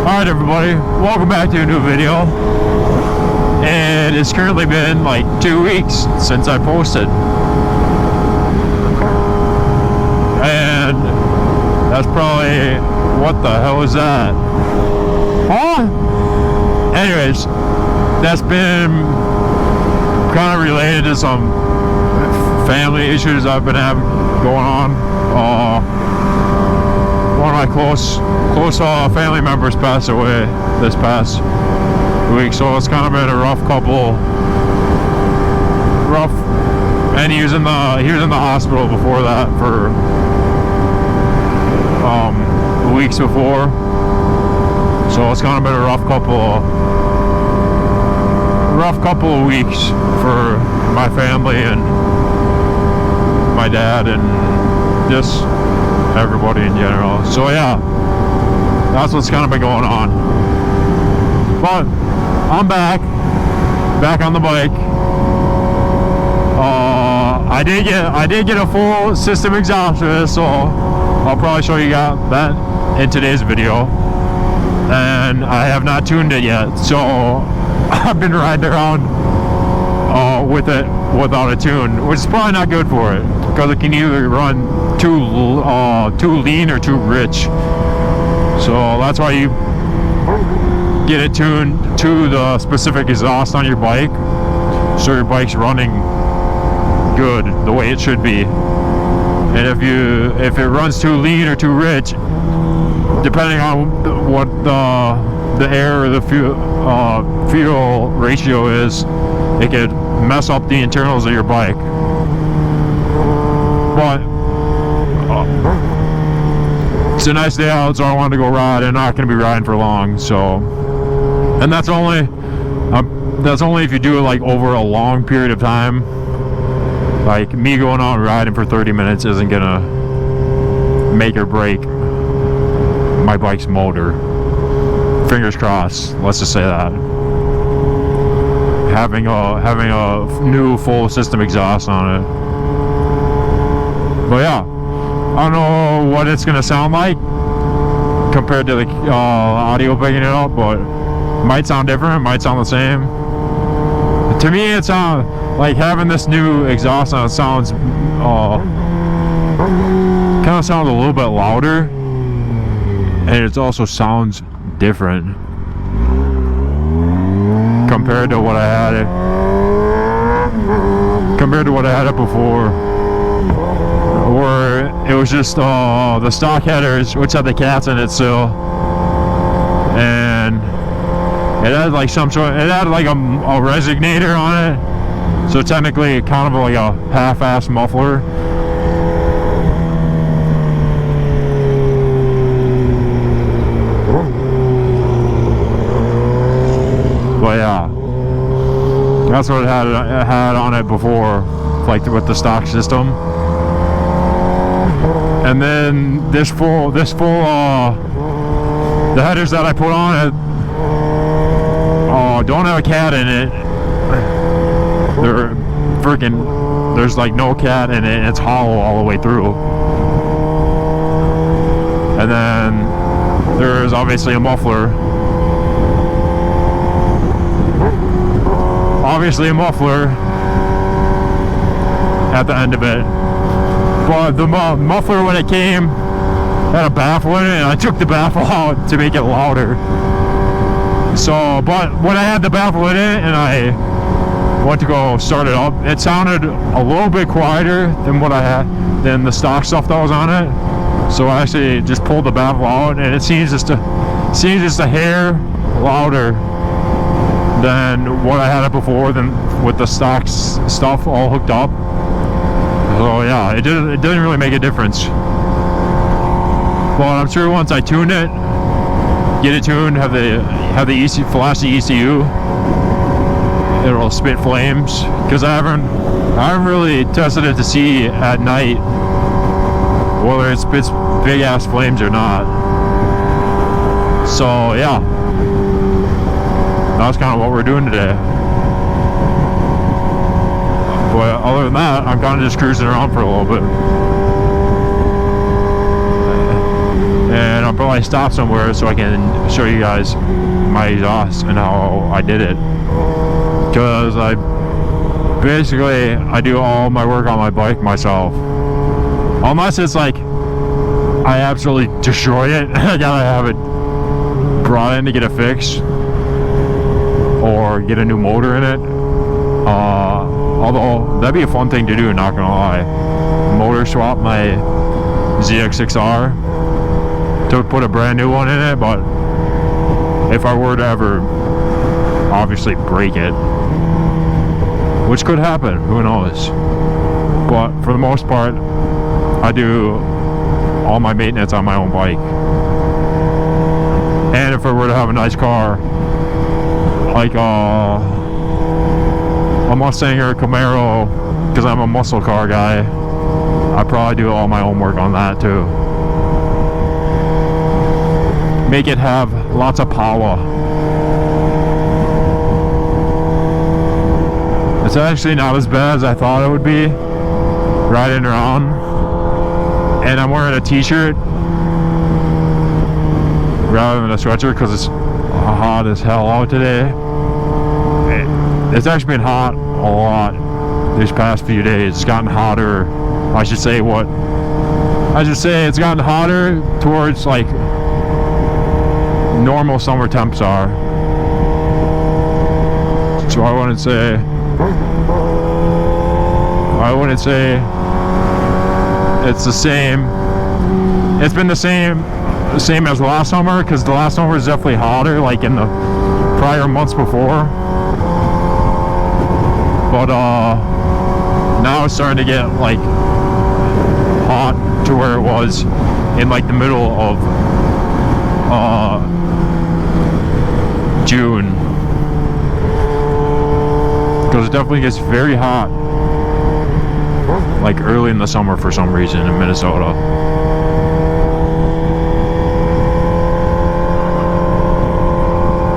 Alright everybody, welcome back to a new video. And it's currently been like 2 weeks since I posted. And that's probably, what the hell is that? Huh? Anyways, that's been kind of related to some family issues I've been having going on. One of my close family members passed away this past week, so it's kind of been a rough, and he was in the hospital before that for weeks before, so it's kind of been a rough couple of weeks for my family and my dad and just everybody in general. So yeah, that's what's kind of been going on. But I'm back on the bike. I did get a full system exhaust for this, so I'll probably show you that in today's video. And I have not tuned it yet, so I've been riding around with it without a tune, which is probably not good for it, because it can either run too lean or too rich. So that's why you get it tuned to the specific exhaust on your bike, so your bike's running good the way it should be. And if it runs too lean or too rich, depending on what the air or the fuel ratio is, it could mess up the internals of your bike. But it's a nice day out, so I wanted to go ride. I'm not going to be riding for long, so, and that's only if you do it like over a long period of time. Like me going out and riding for 30 minutes isn't gonna make or break my bike's motor. Fingers crossed, let's just say that. Having a new full system exhaust on it. But yeah, I don't know what it's gonna sound like compared to the audio picking it up, but it might sound different, it might sound the same. To me, it sounds like having this new exhaust on it sounds kind of sounds a little bit louder, and it also sounds different compared to what I had it before, where it was just the stock headers, which had the cats in it still, and it had like a resonator on it, so technically kind of like a half-ass muffler. But yeah, that's what it had on it before, like with the stock system. And then the headers that I put on it don't have a cat in it. There's like no cat in it, and it's hollow all the way through. And then there's obviously a muffler. At the end of it. But the muffler, when it came, had a baffle in it, and I took the baffle out to make it louder. So, but when I had the baffle in it and I went to go start it up, it sounded a little bit quieter than the stock stuff that was on it. So I actually just pulled the baffle out, and it seems just a hair louder than what I had it before, than with the stock stuff all hooked up. So yeah, it didn't really make a difference. But I'm sure once I tune it, get it tuned, have the flash the ECU, it'll spit flames. Because I haven't really tested it to see at night whether it spits big ass flames or not. So yeah, that's kind of what we're doing today. But other than that, I'm kind of just cruising around for a little bit. And I'll probably stop somewhere so I can show you guys my exhaust and how I did it. Because I do all my work on my bike myself. Unless it's like I absolutely destroy it, I gotta have it brought in to get it fixed or get a new motor in it. Although that'd be a fun thing to do, not gonna lie. Motor swap my ZX6R to put a brand new one in it, but if I were to ever obviously break it, which could happen, who knows, but for the most part I do all my maintenance on my own bike. And if I were to have a nice car like a Mustang or a Camaro, because I'm a muscle car guy, I probably do all my own work on that too. Make it have lots of power. It's actually not as bad as I thought it would be riding around. And I'm wearing a t-shirt rather than a sweatshirt because it's hot as hell out today. It's actually been hot a lot these past few days. It's gotten hotter. I should say it's gotten hotter towards like normal summer temps are. So I wouldn't say it's the same. It's been the same as last summer, because the last summer was definitely hotter like in the prior months before. But now it's starting to get like hot to where it was in like the middle of June, because it definitely gets very hot like early in the summer for some reason in Minnesota.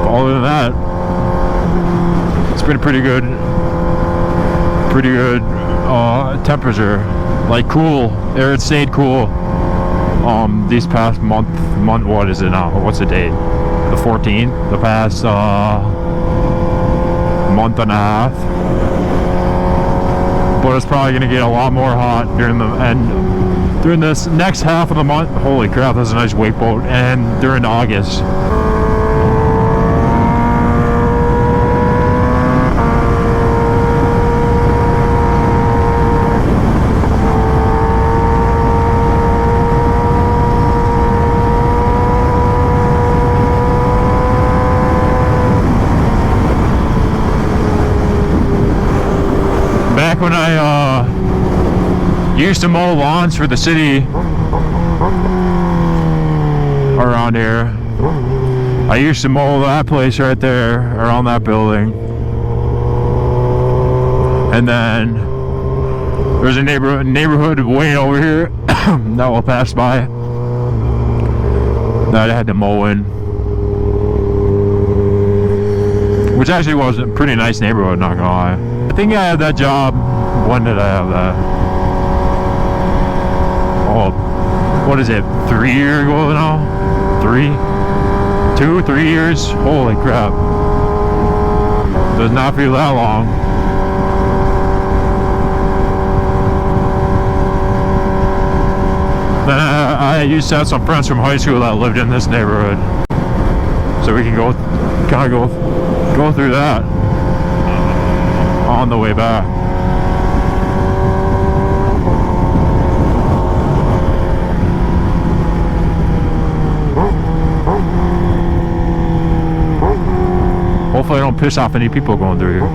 But other than that, it's been pretty good temperature, like cool, or it stayed cool these past month, what is it now, what's the date, the 14th, the past month and a half. But it's probably going to get a lot more hot during this next half of the month. Holy crap, that's a nice wake boat. And during August. Back when I used to mow lawns for the city around here, I used to mow that place right there around that building. And then there's a neighborhood way over here that will pass by that I had to mow in, which actually was a pretty nice neighborhood, not gonna lie. I think I had that job. When did I have that? Oh, what is it? 3 years ago now? 3 years? Holy crap. Does not feel that long. Then I used to have some friends from high school that lived in this neighborhood, so we can go through that on the way back. Hopefully I don't piss off any people going through here.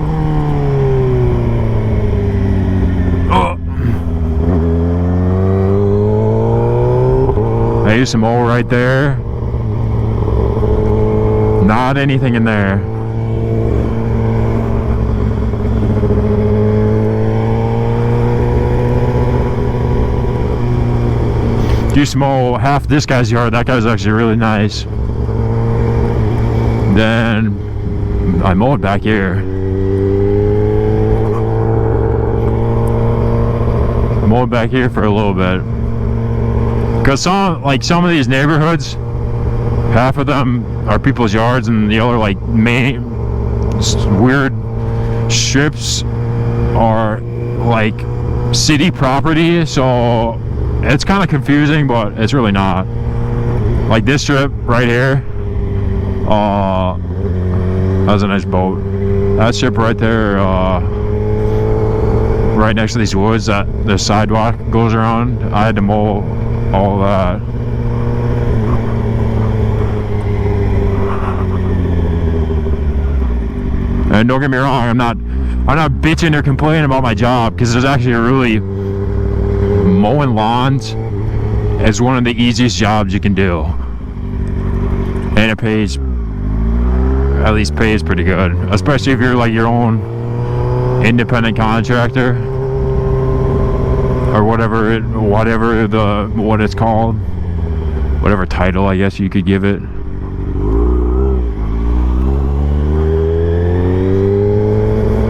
I used to mow right there. Not anything in there. Used to mow half this guy's yard. That guy's actually really nice. Then I mowed back here. I mowed back here for a little bit. Because some of these neighborhoods, half of them are people's yards, and the other like main weird strips are like city property. So it's kind of confusing, but it's really not. Like this strip right here, that was a nice boat. That strip right there, right next to these woods that the sidewalk goes around, I had to mow all that. And don't get me wrong, I'm not bitching or complaining about my job, because there's actually really, mowing lawns is one of the easiest jobs you can do, and it pays, at least pays pretty good, especially if you're like your own independent contractor or whatever it's called, whatever title I guess you could give it.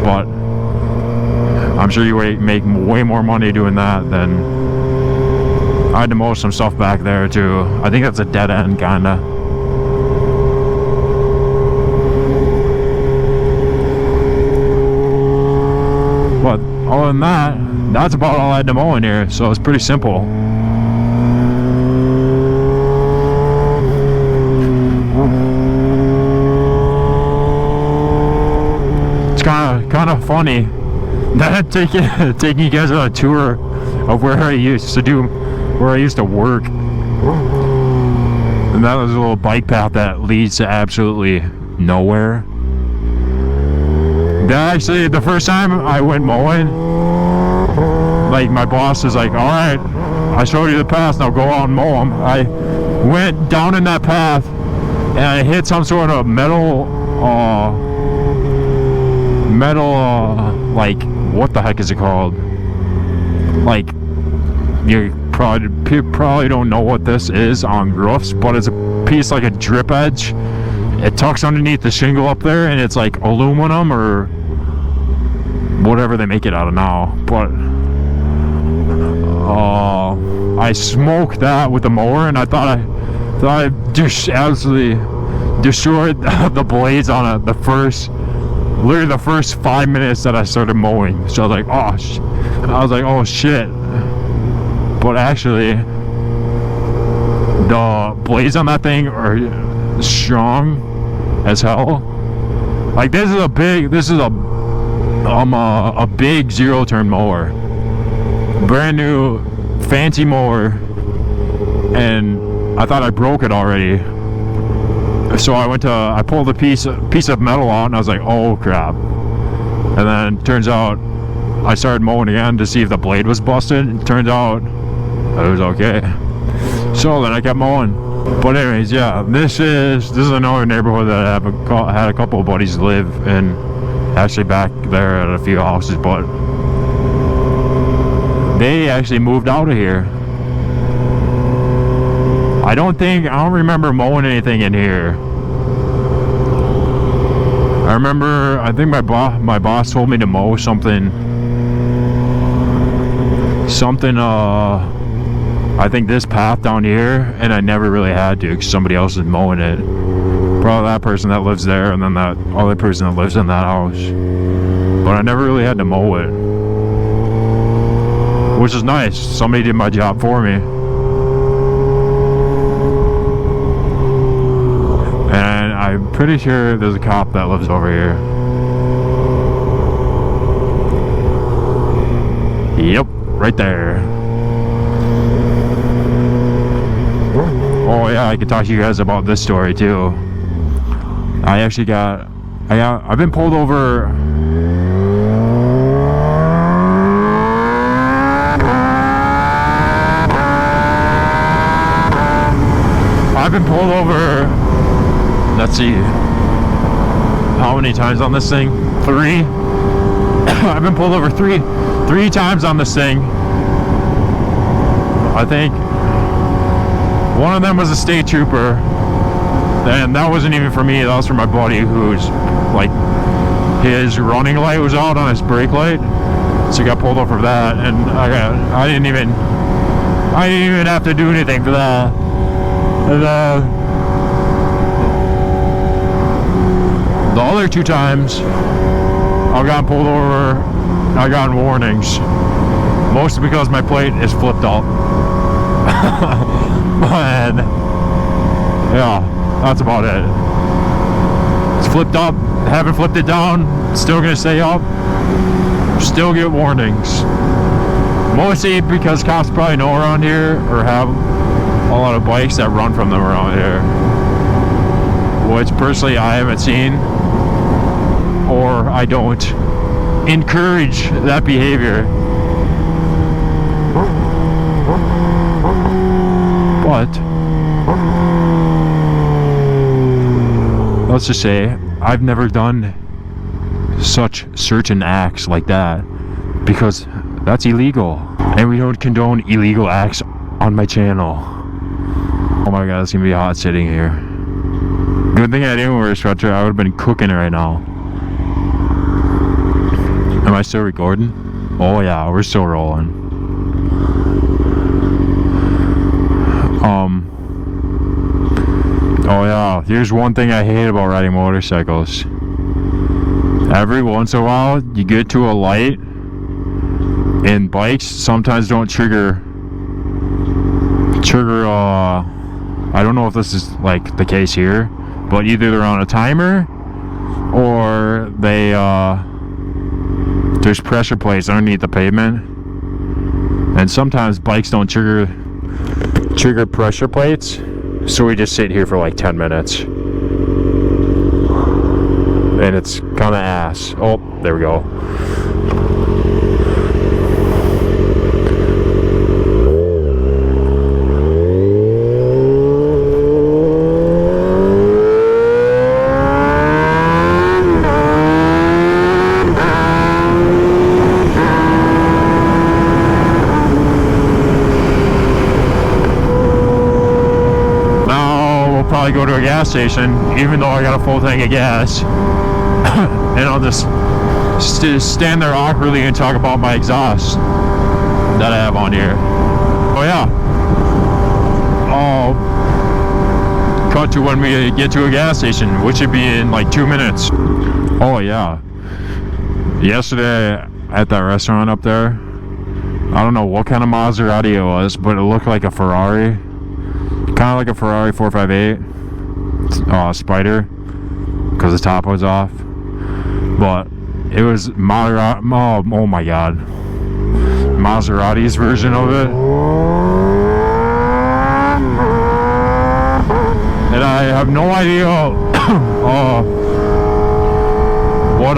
But I'm sure you make way more money doing that than I had to mow some stuff back there too. I think that's a dead end kinda. But other than that, that's about all I had to mow in here, so it's pretty simple. It's kind of funny that taking you guys on a tour of where I used to work. And that was a little bike path that leads to absolutely nowhere. That actually, the first time I went mowing, like my boss was like, all right, I showed you the path, now go out and mow them. I went down in that path and I hit some sort of metal, like, what the heck is it called? Like, you probably don't know what this is on roofs, but it's a piece like a drip edge. It tucks underneath the shingle up there, and it's like aluminum or whatever they make it out of now. But I smoked that with the mower, and I thought I just absolutely destroyed the blades on it literally the first 5 minutes that I started mowing. So I was like, oh shit. But actually, the blades on that thing are strong as hell. Like this is a big zero turn mower, brand new fancy mower, and I thought I broke it already. So I pulled a piece of metal out, and I was like, oh crap. And then turns out I started mowing again to see if the blade was busted. It turns out it was okay. So then I kept mowing. But anyways, yeah, this is another neighborhood that I had a couple of buddies live in, actually back there at a few houses, but they actually moved out of here. I don't remember mowing anything in here. I think my boss told me to mow something, I think this path down here, and I never really had to because somebody else is mowing it. Probably that person that lives there, and then that other person that lives in that house. But I never really had to mow it, which is nice. Somebody did my job for me. And I'm pretty sure there's a cop that lives over here. Yep, right there. Oh yeah, I could talk to you guys about this story too. I've been pulled over. Let's see, how many times on this thing? 3. I've been pulled over three times on this thing. I think one of them was a state trooper, and that wasn't even for me, that was for my buddy, who's like, his running light was out on his brake light, so he got pulled over for that. And I didn't even I didn't even have to do anything for that. The other 2 times I've gotten pulled over, I've gotten warnings. Mostly because my plate is flipped up. And yeah, that's about it. It's flipped up, haven't flipped it down, still gonna stay up, still get warnings. Mostly because cops probably know around here or have a lot of bikes that run from them around here, which personally I haven't seen, or I don't encourage that behavior. But let's just say I've never done such certain acts like that, because that's illegal, and we don't condone illegal acts on my channel. Oh my god, it's gonna be hot sitting here. Good thing I didn't wear a sweatshirt, I would have been cooking right now. Am I still recording? Oh yeah, we're still rolling. Oh yeah, here's one thing I hate about riding motorcycles. Every once in a while, you get to a light, and bikes sometimes don't trigger, I don't know if this is like the case here, but either they're on a timer, or they, there's pressure plates underneath the pavement, and sometimes bikes don't trigger pressure plates, so we just sit here for like 10 minutes, and it's kind of ass. Oh, there we go. Probably go to a gas station, even though I got a full tank of gas, and I'll just stand there awkwardly and talk about my exhaust that I have on here. Oh yeah, I'll cut to when we get to a gas station, which should be in like 2 minutes. Oh yeah, yesterday at that restaurant up there, I don't know what kind of Maserati it was, but it looked like a Ferrari. Kind of like a Ferrari 458 Spider, because the top was off, but it was oh my god, Maserati's version of it, and I have no idea what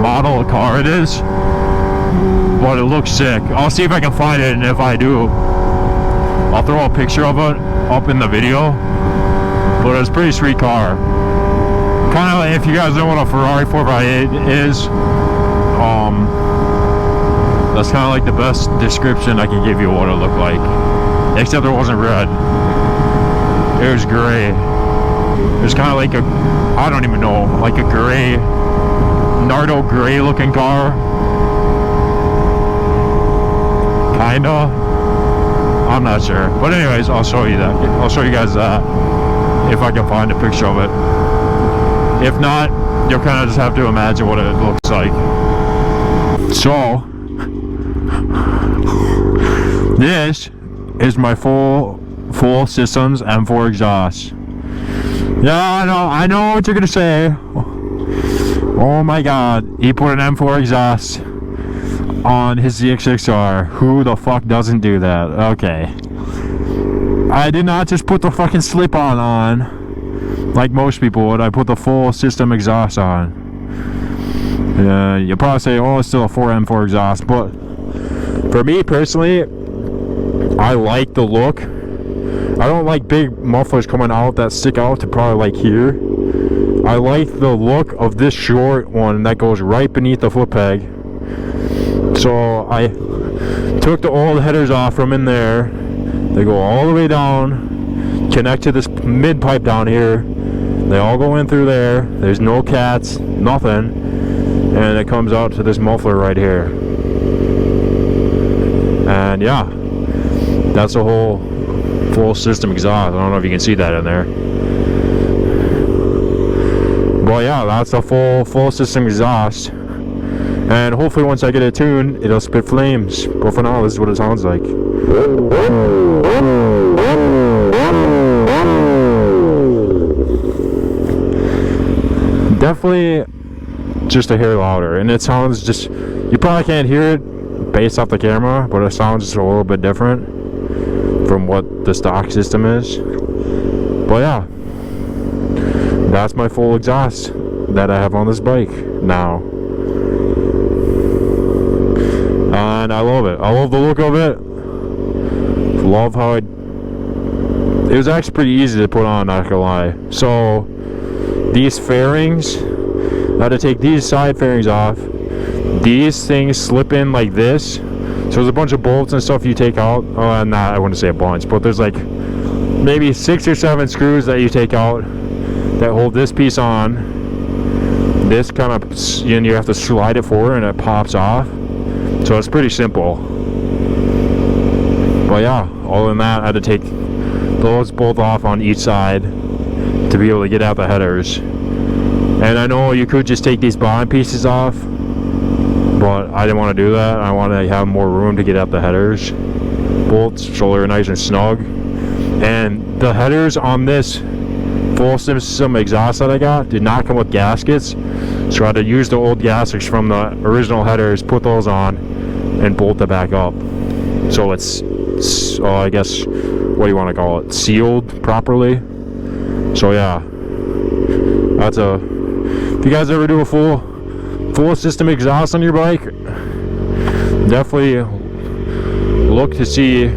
model of car it is, but it looks sick. I'll see if I can find it, and if I do, I'll throw a picture of it up in the video, but it's a pretty sweet car. Kind of like, if you guys know what a Ferrari 458 is, that's kind of like the best description I can give you of what it looked like, except it wasn't red, it was gray. It was kind of like a, I don't even know, like a gray, Nardo gray looking car, kinda. I'm not sure, but anyways, I'll show you that. I'll show you guys that if I can find a picture of it. If not, you'll kind of just have to imagine what it looks like. So this is my full systems M4 exhaust. Yeah, I know what you're gonna say. Oh my god, he put an M4 exhaust on his ZX6R. Who the fuck doesn't do that? Okay, I did not just put the fucking slip-on on like most people would. I put the full system exhaust on. You'll probably say, oh, it's still a 4M4 exhaust, but for me personally, I like the look. I don't like big mufflers coming out that stick out to probably like here. I like the look of this short one that goes right beneath the foot peg. So I took the old headers off from in there. They go all the way down, connect to this mid pipe down here. They all go in through there. There's no cats, nothing, and it comes out to this muffler right here. And yeah, That's a whole full system exhaust. I don't know if you can see that in there. But yeah, that's a full system exhaust. And hopefully once I get it tuned, it'll spit flames. But for now, this is what it sounds like. Definitely just a hair louder, and it sounds just, you probably can't hear it based off the camera, but it sounds just a little bit different from what the stock system is. But yeah, that's my full exhaust that I have on this bike now, and I love it. I love the look of it. Love how it was actually pretty easy to put on, not gonna lie. So these fairings, I had to take these side fairings off. These things slip in like this. So there's a bunch of bolts and stuff you take out. Oh, I wouldn't say a bunch, but there's like maybe 6 or 7 screws that you take out that hold this piece on. This kind of, you have to slide it forward and it pops off. So it's pretty simple. But yeah, other than that, I had to take those both off on each side to be able to get out the headers. And I know you could just take these bottom pieces off, but I didn't want to do that. I want to have more room to get out the headers bolts so they're nice and snug. And the headers on this full system exhaust that I got did not come with gaskets, so I had to use the old gaskets from the original headers, put those on, and bolt it back up. So it's, I guess, what do you want to call it, sealed properly. So yeah, that's if you guys ever do a full system exhaust on your bike, definitely look to see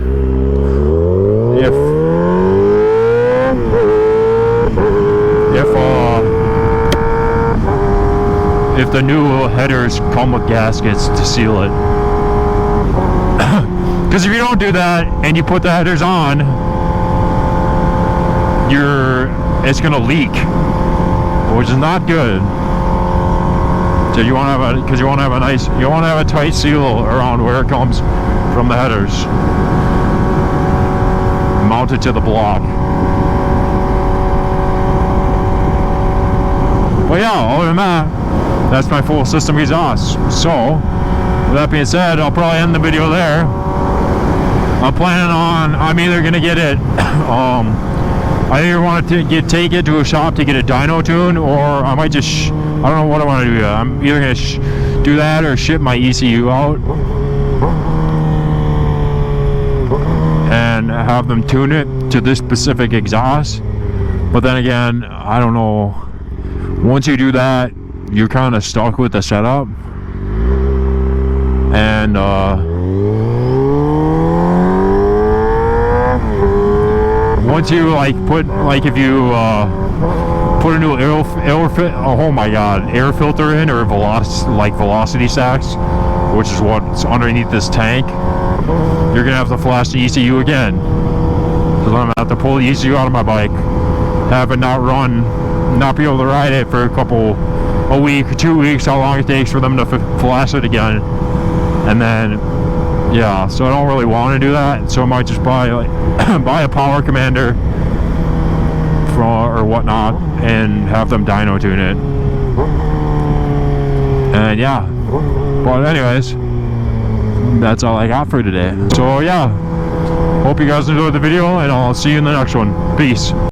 if the new headers come with gaskets to seal it. Because if you don't do that and you put the headers on, it's gonna leak, which is not good. So you want to have a tight seal around where it comes from the headers, mounted to the block. But yeah, other than that, that's my full system exhaust. So with that being said, I'll probably end the video there. I'm either gonna get it I either want to take it to a shop to get a dyno tune, or I might just, I don't know what I want to do yet. I'm either going to do that or ship my ECU out and have them tune it to this specific exhaust. But then again, I don't know. Once you do that, you're kind of stuck with the setup. And once you if you put a new air filter in, or velocity sacks, which is what's underneath this tank, you're gonna have to flash the ECU again, because I'm gonna have to pull the ECU out of my bike, have it not be able to ride it for a week or 2 weeks, how long it takes for them to flash it again. And then yeah, so I don't really want to do that, so I might just buy a power commander or whatnot and have them dyno tune it. And yeah, but anyways, that's all I got for today. So yeah, hope you guys enjoyed the video, and I'll see you in the next one. Peace.